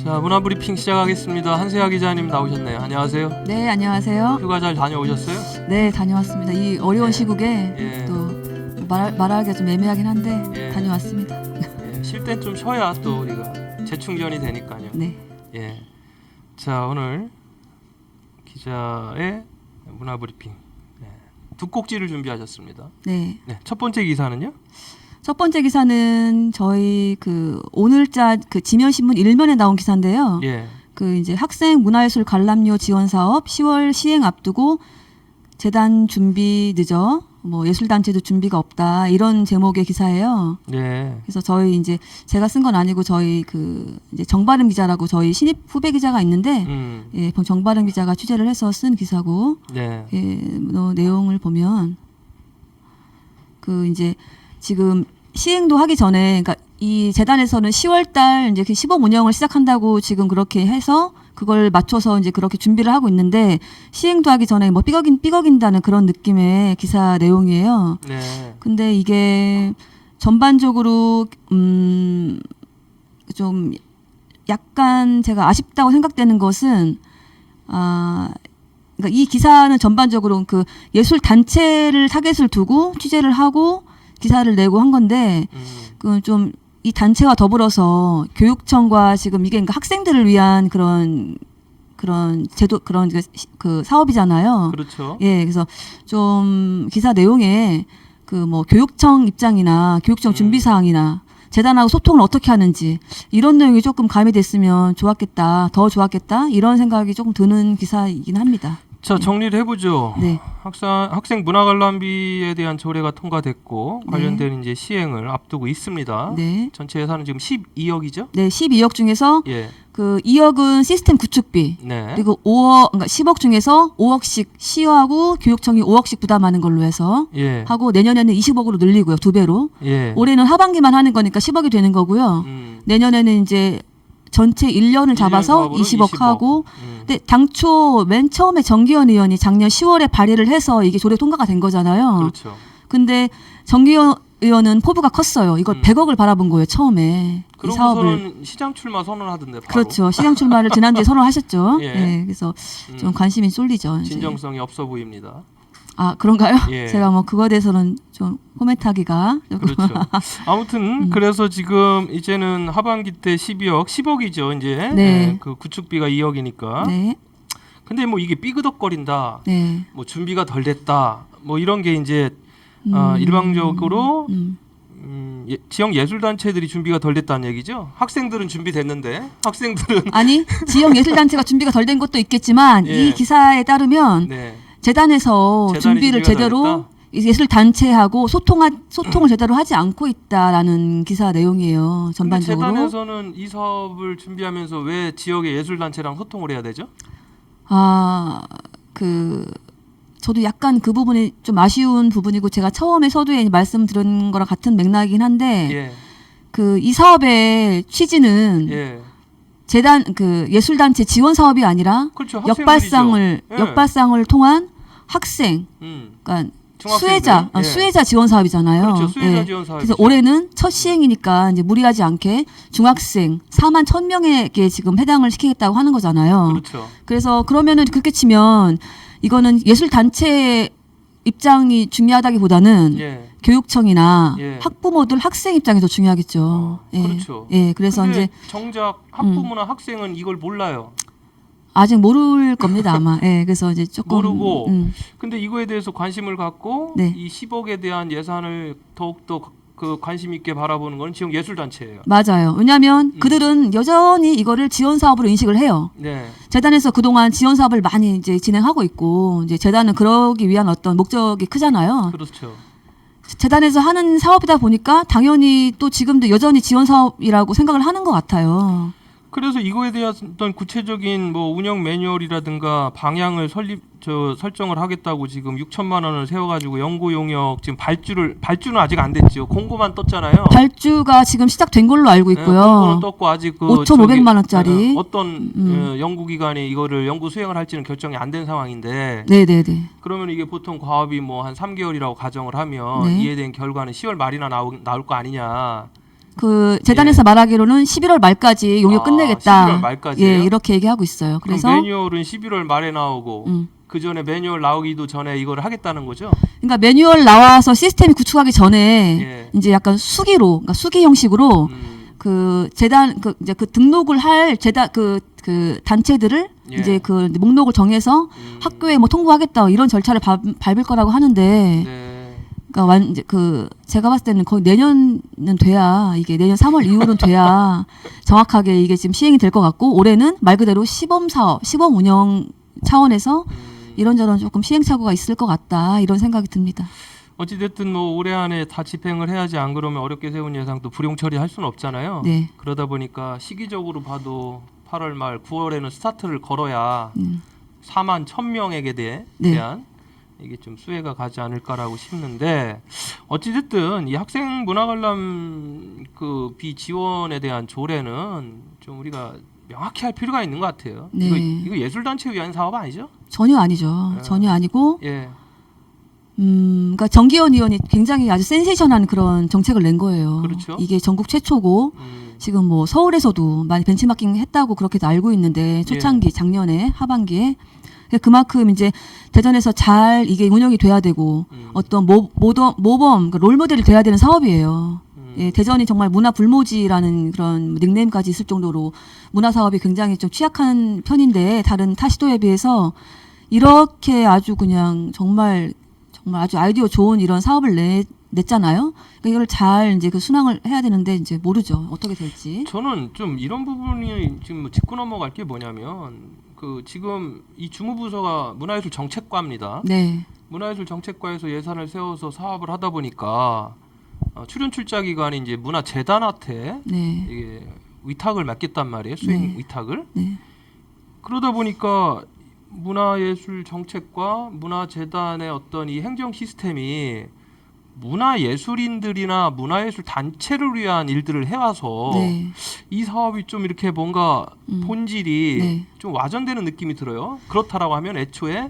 자, 문화브리핑 시작하겠습니다. 한세아 기자님 나오셨네요. 안녕하세요. 네, 안녕하세요. 휴가 잘 다녀오셨어요? 네, 다녀왔습니다. 이 어려운 시국에 예. 또 말하기가 좀 애매하긴 한데 예. 다녀왔습니다. 예, 쉴 땐 좀 쉬어야 또 우리가 재충전이 되니까요. 네. 예. 자, 오늘 기자의 문화브리핑 두 꼭지를 준비하셨습니다. 네. 네, 첫 번째 기사는요? 첫 번째 기사는 저희 그 오늘자 그 지면신문 1면에 나온 기사인데요. 예. 그 이제 학생 문화예술 관람료 지원 사업 10월 시행 앞두고 재단 준비 늦어 뭐 예술단체도 준비가 없다 이런 제목의 기사예요. 네. 그래서 저희 이제 제가 쓴 건 아니고 저희 그 이제 정바름 기자라고 저희 신입 후배 기자가 있는데 예, 정바름 기자가 취재를 해서 쓴 기사고 네. 예, 내용을 보면 그 이제 지금 시행도 하기 전에 그러니까 이 재단에서는 10월달 이제 시범 운영을 시작한다고 지금 그렇게 해서 그걸 맞춰서 이제 그렇게 준비를 하고 있는데 시행도 하기 전에 뭐 삐걱인다는 그런 느낌의 기사 내용이에요. 네. 근데 이게 전반적으로 좀 약간 제가 아쉽다고 생각되는 것은 그러니까 이 기사는 전반적으로 그 예술 단체를 타겟을 두고 취재를 하고 기사를 내고 한 건데 그 좀 이 단체와 더불어서 교육청과 지금 이게 그러니까 학생들을 위한 그런 제도 그런 그 사업이잖아요. 그렇죠. 예, 그래서 좀 기사 내용에 그 뭐 교육청 입장이나 교육청 준비 사항이나 재단하고 소통을 어떻게 하는지 이런 내용이 조금 가미됐으면 좋았겠다, 더 좋았겠다 이런 생각이 조금 드는 기사이긴 합니다. 자, 정리를 해보죠. 네. 학생 문화관람비에 대한 조례가 통과됐고 네. 관련된 이제 시행을 앞두고 있습니다. 네. 전체 예산은 지금 12억이죠? 네, 12억 중에서 예. 그 2억은 시스템 구축비, 네. 그리고 5억, 그러니까 10억 중에서 5억씩 시하고 교육청이 5억씩 부담하는 걸로 해서 예. 하고 내년에는 20억으로 늘리고요, 2배로. 예. 올해는 하반기만 하는 거니까 10억이 되는 거고요. 내년에는 이제 전체 1년을 잡아서 사업으로 20억 하고. 음. 근데 당초 맨 처음에 정기현 의원이 작년 10월에 발의를 해서 이게 조례 통과가 된 거잖아요. 그렇죠. 근데 정기현 의원은 포부가 컸어요. 이걸 100억을 바라본 거예요, 처음에. 이 그런 사업을. 거는 시장 출마 선언하던데 바로. 그렇죠. 시장 출마를 지난주에 선언하셨죠. 예. 예. 그래서 좀 관심이 쏠리죠. 이제. 진정성이 없어 보입니다. 아, 그런가요? 예. 제가 뭐 그거에 대해서는 좀 코멘트하기가 조금. 그렇죠. 아무튼 그래서 지금 이제는 하반기 때 12억, 10억이죠. 이제 네. 예, 그 구축비가 2억이니까. 네. 근데 뭐 이게 삐그덕거린다. 네. 뭐 준비가 덜 됐다. 뭐 이런 게 이제 일방적으로 지역 예술단체들이 준비가 덜 됐다는 얘기죠. 학생들은 준비됐는데 학생들은 아니, 지역 예술단체가 준비가 덜 된 것도 있겠지만 예. 이 기사에 따르면 네. 재단에서 재단이 준비를 준비가 덜 제대로 예술 단체하고 소통을 제대로 하지 않고 있다라는 기사 내용이에요. 근데 전반적으로. 재단에서는 이 사업을 준비하면서 왜 지역의 예술단체랑 소통을 해야 되죠? 저도 약간 그 부분이 좀 아쉬운 부분이고 제가 처음에 서두에 말씀드린 거랑 같은 맥락이긴 한데 예. 이 사업의 취지는 예. 재단 예술단체 지원 사업이 아니라 그렇죠. 역발상을 통한 학생, 그러니까 중학생들. 수혜자 지원 사업이잖아요. 그렇죠. 수혜자 예. 지원 사업. 그래서 올해는 첫 시행이니까 이제 무리하지 않게 중학생 4만 1,000명에게 지금 해당을 시키겠다고 하는 거잖아요. 그렇죠. 그래서 그러면은 그렇게 치면 이거는 예술 단체 입장이 중요하다기보다는 예. 교육청이나 예. 학부모들 학생 입장이 더 중요하겠죠. 예. 그렇죠. 예, 그래서 근데 이제 정작 학부모나 학생은 이걸 몰라요. 아직 모를 겁니다 아마. 예, 그래서 이제 조금 모르고. 근데 이거에 대해서 관심을 갖고 네. 이 10억에 대한 예산을 더욱더 그 관심 있게 바라보는 건 지역 예술단체예요. 맞아요. 왜냐하면 그들은 여전히 이거를 지원 사업으로 인식을 해요. 네. 재단에서 그동안 지원 사업을 많이 이제 진행하고 있고 이제 재단은 그러기 위한 어떤 목적이 크잖아요. 그렇죠. 재단에서 하는 사업이다 보니까 당연히 또 지금도 여전히 지원 사업이라고 생각을 하는 것 같아요. 그래서 이거에 대한 어떤 구체적인 뭐 운영 매뉴얼이라든가 방향을 설정을 하겠다고 지금 6천만 원을 세워가지고 연구 용역 지금 발주는 아직 안 됐죠. 공고만 떴잖아요. 발주가 지금 시작된 걸로 알고 있고요. 공고는 떴고 아직 5,500만 원짜리. 어떤 연구기관이 이거를 연구 수행을 할지는 결정이 안 된 상황인데. 네네네. 그러면 이게 보통 과업이 뭐 한 3개월이라고 가정을 하면 네. 이에 대한 결과는 10월 말이나 나올 거 아니냐. 그 재단에서 말하기로는 11월 말까지 용역 끝내겠다. 11월 말까지요? 예, 이렇게 얘기하고 있어요. 그럼 그래서 매뉴얼은 11월 말에 나오고 음. 그 전에 매뉴얼 나오기도 전에 이걸 하겠다는 거죠? 그러니까 매뉴얼 나와서 시스템이 구축하기 전에 예. 이제 약간 수기로, 그러니까 수기 형식으로 그 재단 그 이제 그 등록을 할 재단 그 단체들을 예. 이제 그 목록을 정해서 학교에 뭐 통보하겠다 이런 절차를 밟을 거라고 하는데, 네. 그러니까 이제 그 제가 봤을 때는 거의 내년은 돼야, 이게 내년 3월 이후는 돼야 정확하게 이게 지금 시행이 될 것 같고, 올해는 말 그대로 시범 사업, 시범 운영 차원에서 이런저런 조금 시행착오가 있을 것 같다 이런 생각이 듭니다. 어찌됐든 뭐 올해 안에 다 집행을 해야지, 안 그러면 어렵게 세운 예상도 불용 처리할 수는 없잖아요. 네. 그러다 보니까 시기적으로 봐도 8월 말 9월에는 스타트를 걸어야 4만 1,000명에게 네. 대한 이게 좀 수혜가 가지 않을까라고 싶는데, 어찌됐든 이 학생 문화관람 그 비지원에 대한 조례는 좀 우리가 명확히 할 필요가 있는 것 같아요. 네. 이거 예술단체 위한 사업 아니죠? 전혀 아니죠. 전혀 아니고, 예. 그러니까 정기현 의원이 굉장히 아주 센세이션한 그런 정책을 낸 거예요. 그렇죠. 이게 전국 최초고, 지금 뭐 서울에서도 많이 벤치마킹 했다고 그렇게 알고 있는데, 초창기 작년에 하반기에 그만큼 이제 대전에서 잘 이게 운영이 돼야 되고 어떤 모범 그러니까 롤모델이 돼야 되는 사업이에요. 예, 대전이 정말 문화 불모지라는 그런 닉네임까지 있을 정도로 문화 사업이 굉장히 좀 취약한 편인데, 다른 타 시도에 비해서 이렇게 아주 그냥 정말 아주 아이디어 좋은 이런 사업을 냈잖아요. 그러니까 이걸 잘 이제 그 순항을 해야 되는데 이제 모르죠, 어떻게 될지. 저는 좀 이런 부분이 지금 뭐 짚고 넘어갈 게 뭐냐면, 그 지금 이 주무부서가 문화예술 정책과입니다. 네, 문화예술 정책과에서 예산을 세워서 사업을 하다 보니까 출연 출자 기관이 이제 문화재단한테 네, 이게 위탁을 맡겼단 말이에요. 수행 네. 위탁을. 네, 그러다 보니까 문화예술 정책과 문화재단의 어떤 이 행정 시스템이 문화예술인들이나 문화예술 단체를 위한 일들을 해와서 네. 이 사업이 좀 이렇게 뭔가 본질이 네. 좀 와전되는 느낌이 들어요. 그렇다라고 하면 애초에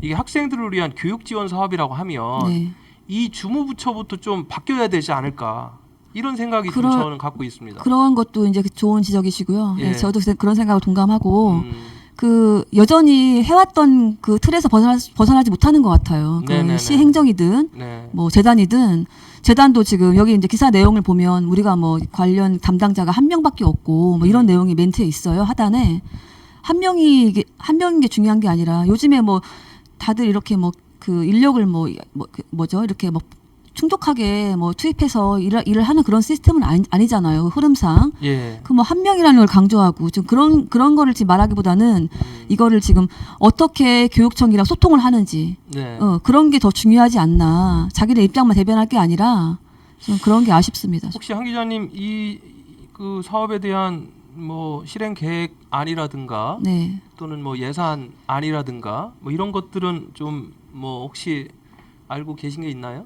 이게 학생들을 위한 교육 지원 사업이라고 하면 네. 이 주무부처부터 좀 바뀌어야 되지 않을까, 이런 생각이 좀 저는 갖고 있습니다. 그런 것도 이제 좋은 지적이시고요. 예. 예, 저도 그런 생각을 동감하고, 그 여전히 해왔던 그 틀에서 벗어나지 못하는 것 같아요. 네네네. 그 시행정이든 네. 뭐 재단이든, 재단도 지금 여기 이제 기사 내용을 보면 우리가 뭐 관련 담당자가 한 명밖에 없고 뭐 이런 내용이 멘트에 있어요. 하단에 한 명인 게 중요한 게 아니라, 요즘에 뭐 다들 이렇게 뭐 그 인력을 뭐죠 이렇게 뭐 충족하게 뭐 투입해서 일을 하는 그런 시스템은 아니잖아요. 흐름상. 예. 그 뭐 한 명이라는 걸 강조하고 좀 그런 거를 지금 말하기보다는 이거를 지금 어떻게 교육청이랑 소통을 하는지, 네. 그런 게 더 중요하지 않나. 자기네 입장만 대변할 게 아니라 좀 그런 게 아쉽습니다. 혹시 한 기자님 이 그 사업에 대한 뭐 실행 계획 안이라든가 네. 또는 뭐 예산 안이라든가 뭐 이런 것들은 좀 뭐 혹시 알고 계신 게 있나요?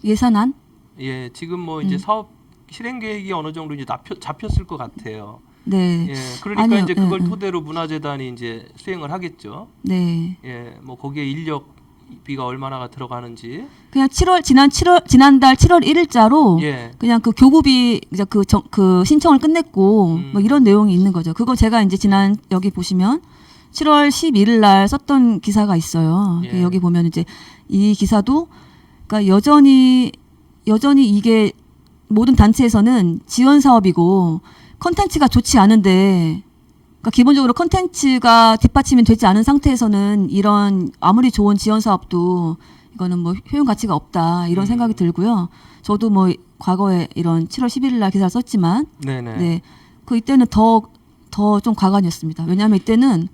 예산안? 예, 지금 뭐 이제 사업 실행 계획이 어느 정도 이제 잡혔을 것 같아요. 네. 예, 그러니까 아니요, 이제 그걸 예, 예. 토대로 문화재단이 이제 수행을 하겠죠. 네. 예, 뭐 거기에 인력비가 얼마나가 들어가는지. 그냥 지난달 7월 1일자로 예, 그냥 그 교부비 이제 그 신청을 끝냈고 뭐 이런 내용이 있는 거죠. 그거 제가 이제 여기 보시면 7월 11일 날 썼던 기사가 있어요. 예. 여기 보면 이제 이 기사도, 그러니까 여전히 이게 모든 단체에서는 지원 사업이고 컨텐츠가 좋지 않은데, 그러니까 기본적으로 컨텐츠가 뒷받침이 되지 않은 상태에서는 이런 아무리 좋은 지원 사업도 이거는 뭐 효용 가치가 없다 이런 생각이 들고요. 저도 뭐 과거에 이런 7월 11일 날 기사를 썼지만, 네네. 네, 그 이때는 더 좀 과관이었습니다. 왜냐하면 이때는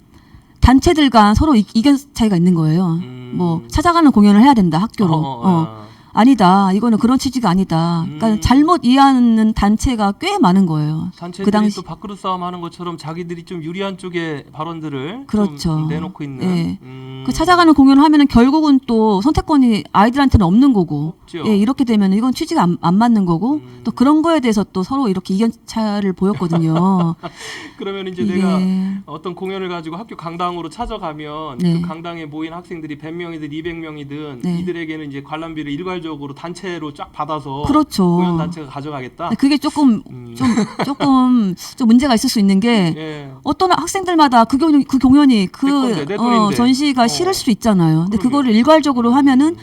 단체들 간 서로 이견 차이가 있는 거예요. 뭐 찾아가는 공연을 해야 된다, 학교로. 아니다, 이거는 그런 취지가 아니다. 그러니까 잘못 이해하는 단체가 꽤 많은 거예요. 단체들이 그 당시 또 밥그릇 싸움하는 것처럼 자기들이 좀 유리한 쪽의 발언들을 그렇죠. 좀 내놓고 있는. 예. 그 찾아가는 공연을 하면은 결국은 또 선택권이 아이들한테는 없는 거고, 없죠. 예, 이렇게 되면 이건 취지가 안 맞는 거고, 또 그런 거에 대해서 또 서로 이렇게 이견 차를 보였거든요. 그러면 이제 이게 내가 어떤 공연을 가지고 학교 강당으로 찾아가면 네. 그 강당에 모인 학생들이 100명이든 200명이든 네. 이들에게는 이제 관람비를 일괄적으로 일괄적으로 단체로 쫙 받아서 그렇죠. 공연 단체가 가져가겠다. 그게 조금 좀 문제가 있을 수 있는 게 예. 어떤 학생들마다 그 공연이 내 돈인데. 전시가 싫을 수 있잖아요. 근데 그럼요. 그거를 일괄적으로 하면은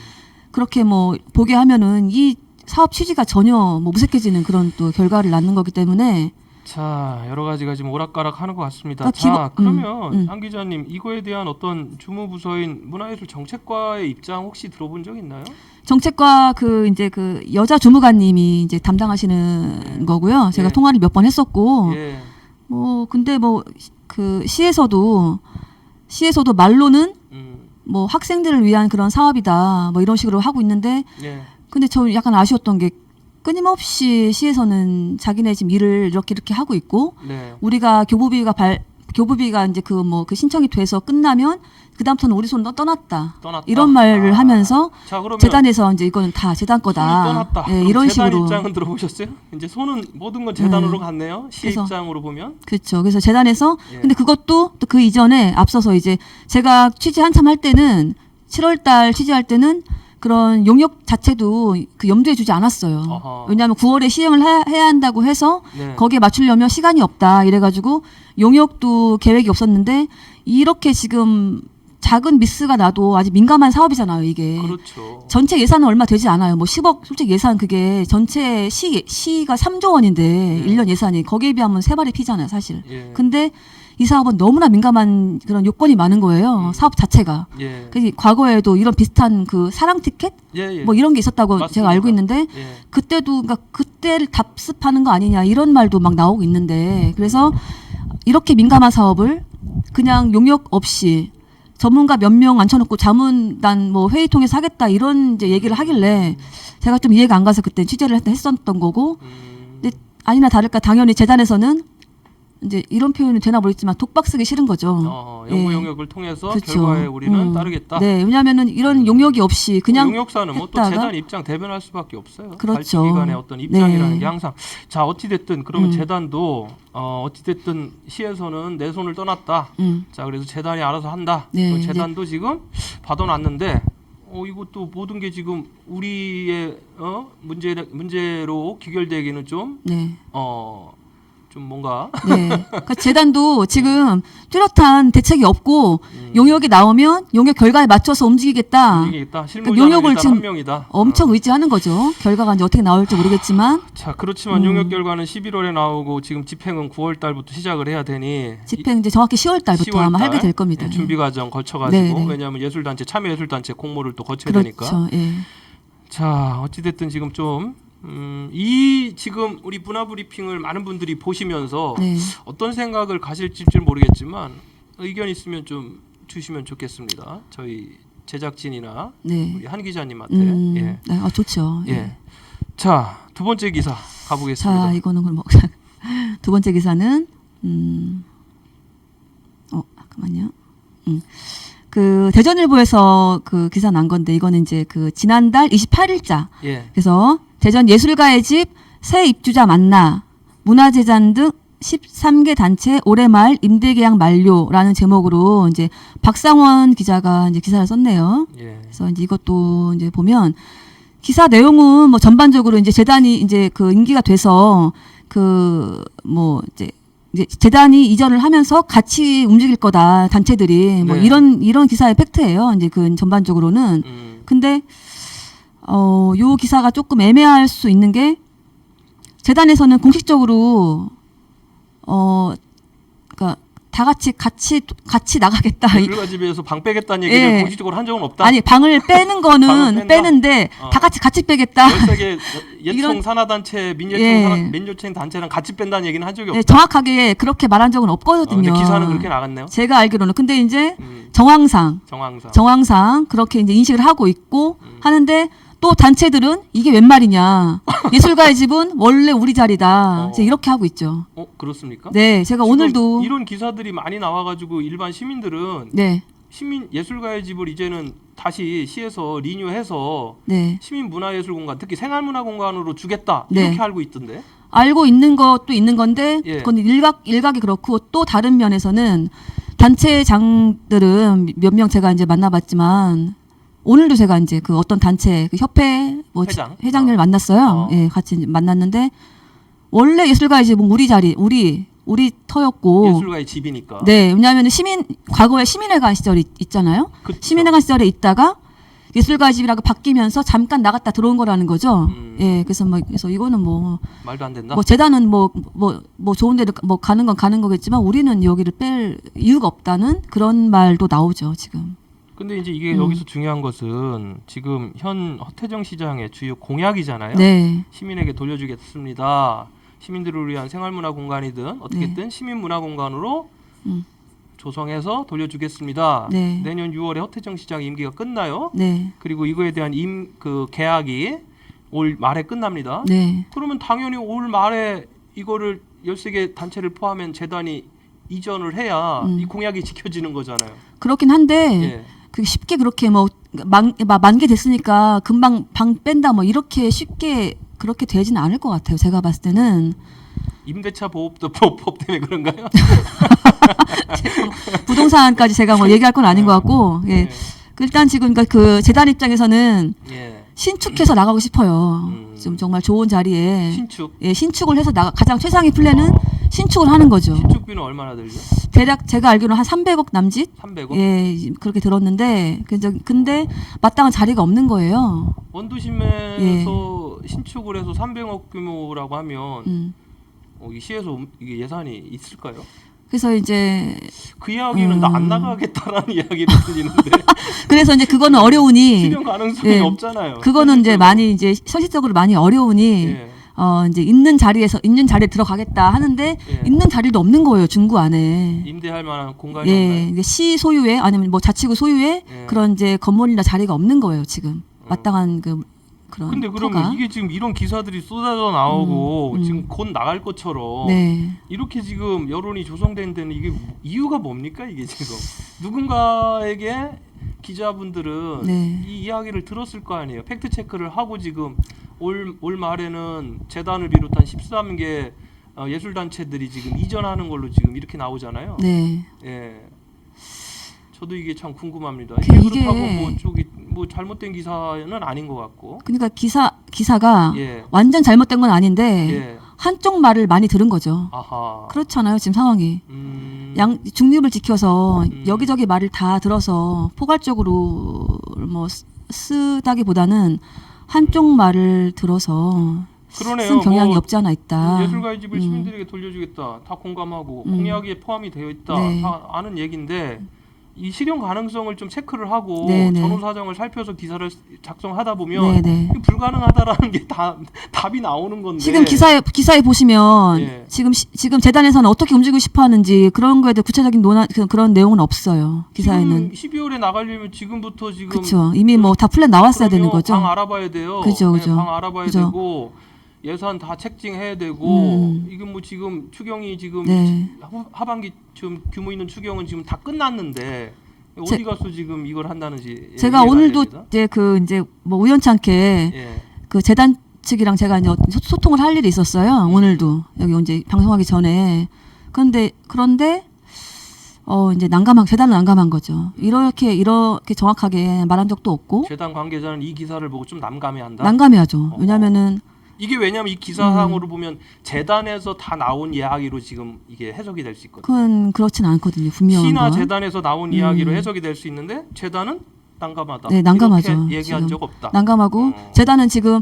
그렇게 뭐 보게 하면은 이 사업 취지가 전혀 뭐 무색해지는 그런 또 결과를 낳는 거기 때문에 자, 여러 가지가 지금 오락가락하는 것 같습니다. 그러니까 자, 그러면 음. 한 기자님 이거에 대한 어떤 주무부서인 문화예술 정책과의 입장 혹시 들어본 적 있나요? 정책과 그 이제 그 여자 주무관님이 이제 담당하시는 거고요. 제가 예. 통화를 몇 번 했었고 예. 뭐 근데 뭐 그 시에서도 말로는 뭐 학생들을 위한 그런 사업이다 뭐 이런 식으로 하고 있는데 예. 근데 저 약간 아쉬웠던 게 끊임없이 시에서는 자기네 지금 일을 이렇게 하고 있고 네. 우리가 교부비가 이제 그 신청이 돼서 끝나면 그다음부터는 우리 손 떠났다. 이런 말을 하면서 자, 그러면 재단에서 이제 이거는 다 재단 거다. 손이 떠났다. 예, 그럼 이런 재단 식으로. 입장은 들어보셨어요? 이제 손은 모든 건 재단으로 갔네요. 시 그래서 입장으로 보면. 그렇죠. 그래서 재단에서 예. 근데 그것도 또 그 이전에 앞서서 이제 제가 취재 한참 할 때는 7월달 취재할 때는 그런 용역 자체도 그 염두에 두지 않았어요. 어허. 왜냐하면 9월에 시행을 해야 한다고 해서 네. 거기에 맞추려면 시간이 없다 이래가지고 용역도 계획이 없었는데 이렇게 지금 작은 미스가 나도 아직 민감한 사업이잖아요 이게. 그렇죠. 전체 예산은 얼마 되지 않아요. 뭐 10억 솔직히 예산 그게 전체 시가 3조 원인데 1년 예산이 거기에 비하면 세 발의 피잖아요 사실. 예. 근데 이 사업은 너무나 민감한 그런 요건이 많은 거예요. 사업 자체가. 예. 그래서 과거에도 이런 비슷한 그 사랑 티켓 예, 예. 뭐 이런 게 있었다고 맞습니다. 제가 알고 있는데 예. 그때도 그러니까 그때를 답습하는 거 아니냐 이런 말도 막 나오고 있는데 그래서 이렇게 민감한 사업을 그냥 용역 없이 전문가 몇 명 앉혀놓고 자문단 뭐 회의 통해서 하겠다 이런 이제 얘기를 하길래 제가 좀 이해가 안 가서 그때 취재를 했었던 거고 근데 아니나 다를까 당연히 재단에서는 이제 이런 표현이 되나 모르겠지만 독박 쓰기 싫은 거죠. 연구 예. 용역을 통해서 그렇죠. 결과에 우리는 따르겠다. 네, 왜냐하면은 이런 용역이 없이 그냥 용역사는 뭐 또 했다가- 재단 입장 대변할 수밖에 없어요. 그렇죠. 발주기관의 어떤 입장이라는 네. 게 항상 자 어찌 됐든 그러면 재단도 어찌 됐든 시에서는 내 손을 떠났다. 자 그래서 재단이 알아서 한다. 네, 그 재단도 지금 받아놨는데 이것도 모든 게 지금 우리의 문제로 귀결되기는 좀 네. 좀 뭔가 네. 그러니까 재단도 지금 뚜렷한 대책이 없고 용역이 나오면 용역 결과에 맞춰서 움직이겠다. 움직이겠다. 실무자는 그러니까 용역을 일단 지금 한 명이다. 엄청 의지하는 거죠. 결과가 이제 어떻게 나올지 모르겠지만 자 그렇지만 용역 결과는 11월에 나오고 지금 집행은 9월 달부터 시작을 해야 되니 집행 이제 정확히 10월 달부터 10월 아마 달, 하게 될 겁니다. 예, 준비 과정 거쳐가지고 네, 네. 왜냐하면 예술단체 참여예술단체 공모를 또 거쳐야 되니까. 그렇죠. 예. 자 어찌됐든 지금 좀 이 지금 우리 문화브리핑을 많은 분들이 보시면서 네. 어떤 생각을 가실지 모르겠지만 의견 있으면 좀 주시면 좋겠습니다. 저희 제작진이나 네. 우리 한 기자님한테. 예. 네. 좋죠. 예. 자, 두 번째 기사 가보겠습니다. 자, 이거는 그럼 두 번째 기사는 잠깐만요. 그 대전일보에서 그 기사 난 건데 이거는 이제 그 지난달 28일자. 예. 그래서 대전 예술가의 집 새 입주자 만나 문화재단 등 13개 단체 올해 말 임대 계약 만료라는 제목으로 이제 박상원 기자가 이제 기사를 썼네요. 예. 그래서 이제 이것도 이제 보면 기사 내용은 뭐 전반적으로 이제 재단이 이제 그 임기가 돼서 그 뭐 이제 재단이 이전을 하면서 같이 움직일 거다 단체들이 뭐 네. 이런 기사의 팩트예요. 이제 그 전반적으로는 근데 요 기사가 조금 애매할 수 있는 게 재단에서는 공식적으로 그러니까 다 같이 나가겠다. 예술가 집에서 방 빼겠다는 얘기를 예. 공식적으로 한 적은 없다. 아니 방을 빼는 거는 방을 뺀다? 빼는데 다 같이 빼겠다. 13개 예총 이런- 산하단체 예. 민요청 단체랑 같이 뺀다는 얘기는 한 적이 없다. 네, 정확하게 그렇게 말한 적은 없거든요. 근데 기사는 그렇게 나갔네요. 제가 알기로는 근데 이제 음, 정황상 정황상. 그렇게 이제 인식을 하고 있고 하는데 또 단체들은 이게 웬 말이냐. 예술가의 집은 원래 우리 자리다. 이제 이렇게 하고 있죠. 그렇습니까? 네, 제가 지금 오늘도 이런 기사들이 많이 나와가지고 일반 시민들은 네, 시민 예술가의 집을 이제는 다시 시에서 리뉴해서 네. 시민 문화예술공간 특히 생활문화공간으로 주겠다 네. 이렇게 알고 있던데. 알고 있는 것도 있는 건데 예. 그건 일각이 그렇고 또 다른 면에서는 단체장들은 몇 명 제가 이제 만나봤지만 오늘도 제가 이제 그 어떤 단체 그 협회 뭐 회장? 회장님을 만났어요. 예, 같이 이제 만났는데 원래 예술가의 집은 우리 자리, 우리 터였고. 예술가의 집이니까. 네, 왜냐하면 과거에 시민회관 시절이 있잖아요. 그쵸. 시민회관 시절에 있다가 예술가의 집이라고 바뀌면서 잠깐 나갔다 들어온 거라는 거죠. 예, 그래서 이거는 뭐 말도 안 된다. 뭐 재단은 뭐 좋은 데를 뭐 가는 건 가는 거겠지만 우리는 여기를 뺄 이유가 없다는 그런 말도 나오죠, 지금. 근데 이제 이게 여기서 중요한 것은 지금 현 허태정 시장의 주요 공약이잖아요. 네. 시민에게 돌려주겠습니다. 시민들을 위한 생활문화 공간이든 어떻게든 시민문화 공간으로 조성해서 돌려주겠습니다. 네. 내년 6월에 허태정 시장 임기가 끝나요. 네. 그리고 이거에 대한 그 계약이 올 말에 끝납니다. 네. 그러면 당연히 올 말에 이거를 13개 단체를 포함한 재단이 이전을 해야 이 공약이 지켜지는 거잖아요. 그렇긴 한데 예. 그 쉽게 그렇게 뭐 만개 됐으니까 금방 방 뺀다 뭐 이렇게 쉽게 그렇게 되지는 않을 것 같아요. 제가 봤을 때는. 임대차 보호도 보호법 때문에 그런가요? 부동산까지 제가 뭐 얘기할 건 아닌 것 같고, 예. 일단 지금 그러니까 그 재단 입장에서는 예. 신축해서 나가고 싶어요. 좀 정말 좋은 자리에 신축. 예, 신축을 해서 가장 최상의 플랜은 신축을 하는 거죠. 신축비는 얼마나 들죠? 대략 제가 알기로는 한 300억 남짓? 300억. 예, 그렇게 들었는데 근데 마땅한 자리가 없는 거예요. 원도심에서 신축을 해서 300억 규모라고 하면 이 시에서 이게 예산이 있을까요? 그래서 이제 그 이야기는 나 안 나가겠다라는 이야기를 들리는데 그래서 이제 그거는 어려우니 실현 가능성이 예, 없잖아요. 그거는 이제 많이 이제 현실적으로 많이 어려우니 예. 이제 있는 자리에 들어가겠다 하는데 예. 있는 자리도 없는 거예요, 중구 안에. 임대할 만한 공간이 예, 없나요? 이게 시 소유의 아니면 뭐 자치구 소유의 예. 그런 이제 건물이나 자리가 없는 거예요, 지금. 마땅한 그런 근데 그러면 터가. 이게 지금 이런 기사들이 쏟아져 나오고 지금 곧 나갈 것처럼 네. 이렇게 지금 여론이 조성된 데는 이게 이유가 뭡니까 이게 지금 누군가에게 기자분들은 네. 이 이야기를 들었을 거 아니에요. 팩트 체크를 하고 지금 올 말에는 재단을 비롯한 13개 예술 단체들이 지금 이전하는 걸로 지금 이렇게 나오잖아요. 네. 예. 저도 이게 참 궁금합니다. 이게- 그렇다고 뭐 잘못된 기사는 아닌 것 같고. 그러니까 기사가 예. 완전 잘못된 건 아닌데 예. 한쪽 말을 많이 들은 거죠. 아하. 그렇잖아요, 지금 상황이. 음. 중립을 지켜서 여기저기 말을 다 들어서 포괄적으로 뭐 쓰다기보다는 한쪽 말을 들어서 그러네요. 쓴 경향이 뭐 없지 않아 있다. 예술가의 집을 시민들에게 돌려주겠다. 다 공감하고 공약에 포함이 되어 있다. 네. 다 아는 얘기인데 이 실현 가능성을 좀 체크를 하고 네, 네. 전후 사정을 살펴서 기사를 작성하다 보면 네, 네. 이게 불가능하다라는 게 다 답이 나오는 건데. 지금 기사에 보시면 예. 지금 재단에서는 어떻게 움직이고 싶어하는지 그런 거에 대해 구체적인 그런 내용은 없어요. 기사에는. 지금 12월에 나가려면 지금부터 지금 그렇죠. 이미 뭐 다 플랜 나왔어야 되는 그러면 거죠. 방 알아봐야 돼요. 그죠, 네, 그죠. 방 알아봐야 그죠. 되고 예산 다 책정해야 되고 이건 뭐 지금 추경이 지금 네. 하반기 좀 규모 있는 추경은 지금 다 끝났는데 어디 가서 지금 이걸 한다는지 제가 이해가 안 오늘도 됩니다. 이제 뭐 우연찮게 예. 그 재단 측이랑 제가 이제 소통을 할 일이 있었어요. 오늘도 여기 이제 방송하기 전에. 그런데 이제 재단은 난감한 거죠. 이렇게 정확하게 말한 적도 없고 재단 관계자는 이 기사를 보고 좀 난감해한다. 난감해하죠. 왜냐면은 이게 왜냐면 이 기사상으로 보면 재단에서 다 나온 이야기로 지금 이게 해석이 될 수 있거든요. 그건 그렇진 않거든요. 분명한 시나 건. 재단에서 나온 이야기로 해석이 될 수 있는데 재단은 난감하다. 네, 난감하죠. 이렇게 얘기한 지금 적 없다. 난감하고 재단은 지금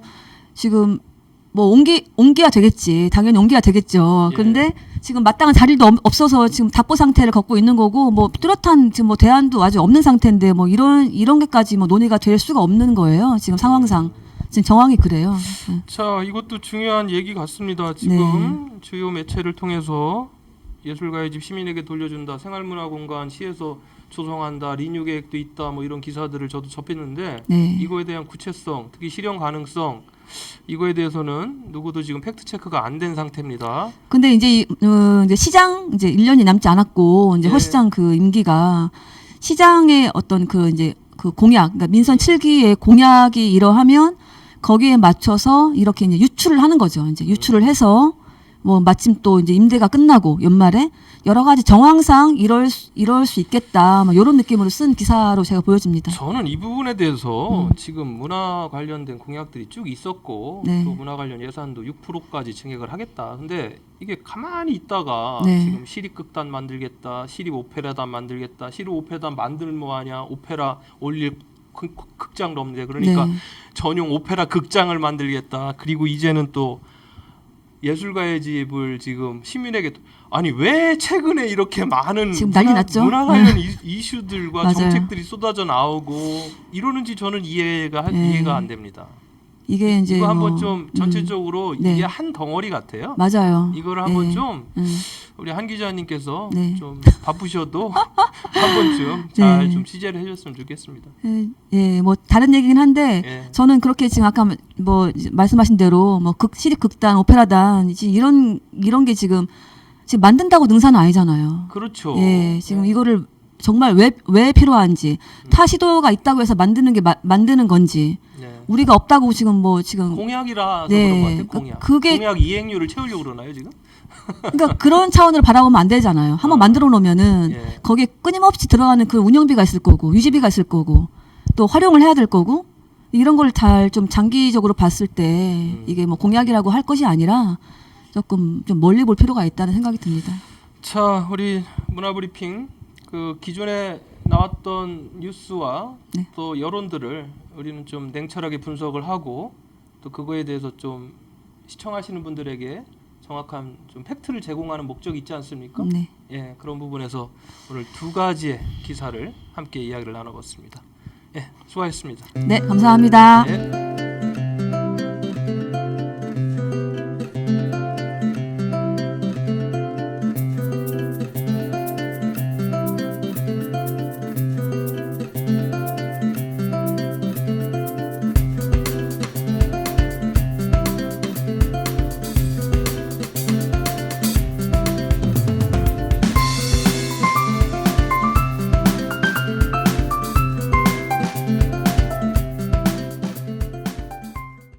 뭐 옹기가 되겠지. 당연히 옹기가 되겠죠. 예. 그런데 지금 마땅한 자리도 없어서 지금 답보 상태를 걷고 있는 거고 뭐 뚜렷한 지금 뭐 대안도 아직 없는 상태인데 뭐 이런 게까지 뭐 논의가 될 수가 없는 거예요. 지금 상황상. 지금 정황이 그래요. 네. 자, 이것도 중요한 얘기 같습니다. 지금 주요 매체를 통해서 예술가의 집 시민에게 돌려준다. 생활문화공간 시에서 조성한다. 리뉴 계획도 있다. 뭐 이런 기사들을 저도 접했는데 네. 이거에 대한 구체성, 특히 실현 가능성 이거에 대해서는 누구도 지금 팩트 체크가 안 된 상태입니다. 근데 이제 이제 시장 이제 1년이 남지 않았고 이제 예. 허 시장 그 임기가 시장의 어떤 이제 공약, 그러니까 민선 7기의 공약이 이러하면 거기에 맞춰서 이렇게 이제 유출을 하는 거죠. 이제 유출을 해서 뭐 마침 또 이제 임대가 끝나고 연말에 여러 가지 정황상 이럴 수 있겠다. 막 이런 느낌으로 쓴 기사로 제가 보여집니다. 저는 이 부분에 대해서 지금 문화 관련된 공약들이 쭉 있었고 네. 또 문화 관련 예산도 6%까지 증액을 하겠다. 근데 이게 가만히 있다가 네. 지금 시립극단 만들겠다, 시립 오페라단 만들겠다, 시립 오페라단 만들면 뭐하냐, 오페라 올릴 극장도 없는데 그러니까 네. 전용 오페라 극장을 만들겠다. 그리고 이제는 또 예술가의 집을 지금 시민에게 아니 왜 최근에 이렇게 많은 지금 난리 났죠? 문화 관련 이슈들과 맞아요. 정책들이 쏟아져 나오고 이러는지 저는 이해가 안 됩니다. 이게 이제 이거 한번 뭐, 좀 전체적으로 네. 이게 한 덩어리 같아요. 맞아요. 이거를 한번 네. 좀 우리 한 기자님께서 네. 좀 바쁘셔도 한 번쯤 잘 좀 취재를 해줬으면 좋겠습니다. 예, 뭐 다른 얘기긴 한데 예. 저는 그렇게 지금 아까 뭐 이제 말씀하신 대로 뭐 시립 극단, 오페라단 이제 이런 게 지금 만든다고 능사는 아니잖아요. 그렇죠. 예, 지금 네. 이거를 정말 왜 필요한지 타 시도가 있다고 해서 만드는 게 만드는 건지 네. 우리가 없다고 지금 공약이라서 네. 그런 것 같아요. 공약. 그게- 공약 이행률을 채우려고 그러나요 지금? 그러니까 그런 차원으로 바라보면 안 되잖아요. 한번 만들어 놓으면은 예. 거기에 끊임없이 들어가는 그 운영비가 있을 거고 유지비가 있을 거고 또 활용을 해야 될 거고 이런 걸 잘 좀 장기적으로 봤을 때 이게 뭐 공약이라고 할 것이 아니라 조금 좀 멀리 볼 필요가 있다는 생각이 듭니다. 자, 우리 문화브리핑 그 기존에 나왔던 뉴스와 네. 또 여론들을 우리는 좀 냉철하게 분석을 하고 또 그거에 대해서 좀 시청하시는 분들에게 정확한 좀 팩트를 제공하는 목적이 있지 않습니까? 네. 예, 그런 부분에서 오늘 두 가지의 기사를 함께 이야기를 나눠봤습니다. 예, 수고하셨습니다. 네, 감사합니다. 예.